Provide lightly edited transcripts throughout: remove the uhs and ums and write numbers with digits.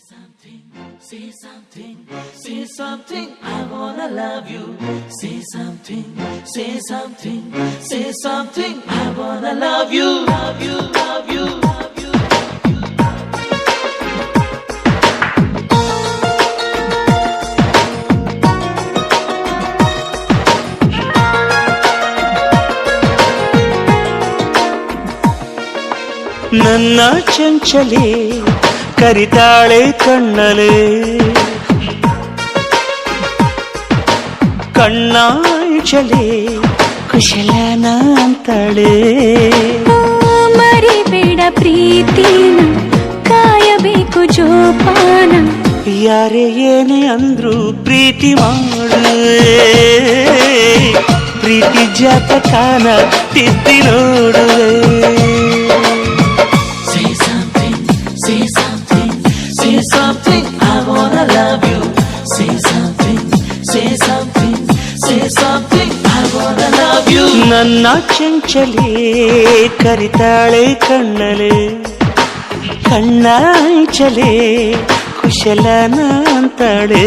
something, say something, say something, I wanna love you. Say something, say something, say something, I wanna love you, love you, love you, love you. ನನ್ನ ಚಂಚಲೆ ಕರಿತಾಳೆ ಕಣ್ಣಲೆ ಕಣ್ಣಾಂಚಲೆ ಕುಶಲನ ಅಂತಾಳೆ ಮರಿಬೇಡ ಪ್ರೀತಿನ ಕಾಯಬೇಕು ಜೋಪಾನ ಯಾರೇ ಏನೇ ಅಂದ್ರು ಪ್ರೀತಿ ಮಾಡುವೆ ಪ್ರೀತಿ ಜಾತಕಾನ ತಿದ್ದಿ ನೋಡುವೆ Say something, say something, I wanna love you. Say something, say something, say something, I wanna love you. ನನ್ನ ಚಂಚಲೆ ಕರಿತಾಳೆ ಕಣ್ಣಲೆ ಕಣ್ಣಾಂಚಲೆ ಕುಶಲನ ಅಂತಾಳೆ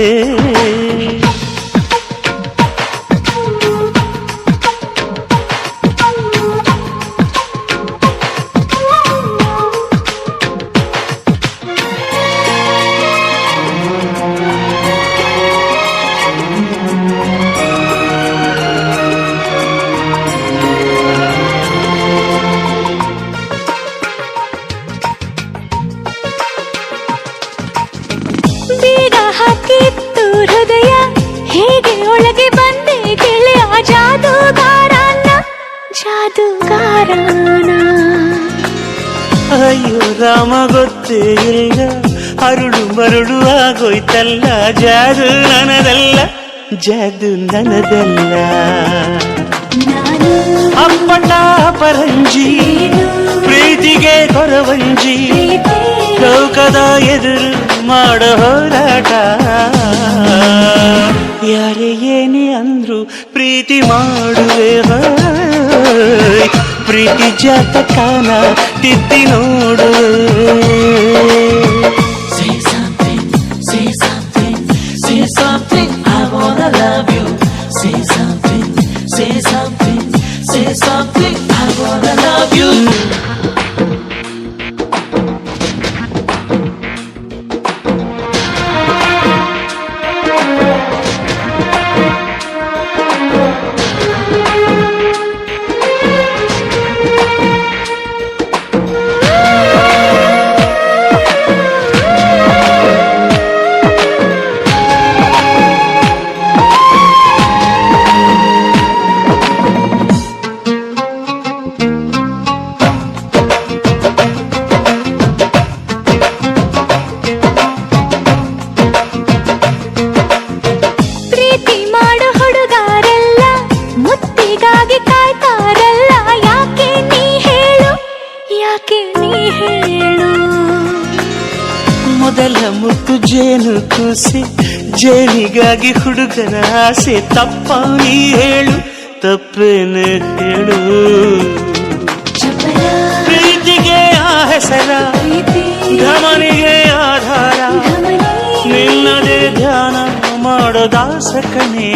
ಹಾಕಿತ್ತು ಹೃದಯ ಹೇಗೆ ಒಳಗೆ ಬಂದೆ ಗೆಳೆಯ ಜಾದೂಗಾರನ ಜಾದೂಗಾರನ ಅಯ್ಯೋ ರಾಮ ಗೊತ್ತೇ ಇಲ್ಲ ಅರುಳು ಮರುಳು ಆಗೋಯ್ತಲ್ಲ ಜಾದು ನನದಲ್ಲ ಜಾದು ನನದಲ್ಲ ಅಪ್ಪಟ ಪರಂಜಿ ಪ್ರೀತಿಗೆ ಕೊರವಂಜಿ ಲೋಕದ ಎದುರು ಮಾಡೋ ಹೋರಾಟ ಯಾರೇ ಏನೇ ಅಂದ್ರು ಪ್ರೀತಿ ಮಾಡುವೆ ಪ್ರೀತಿ ಜಾತಕಾನ ತಿದ್ದಿ ನೋಡುವೆ Say something, say something, say something, I wanna love you. Say something, say something, say something, I wanna love you. ಮೊದಲ ಮುತ್ತು ಜೇನು ಕೂಸಿ ಜೇನಿಗಾಗಿ ಹುಡುಗನ ಆಸೆ ತಪ್ಪ ನೀ ಹೇಳು ತಪ್ಪೇನು ಹೇಳು ಪ್ರೀತಿಗೆ ಆ ಹೆಸರ ಧಮನಿಗೆ ಆಧಾರ ನಿನ್ನದೇ ಧ್ಯಾನ ಮಾಡೋ ದಾಸಕನೇ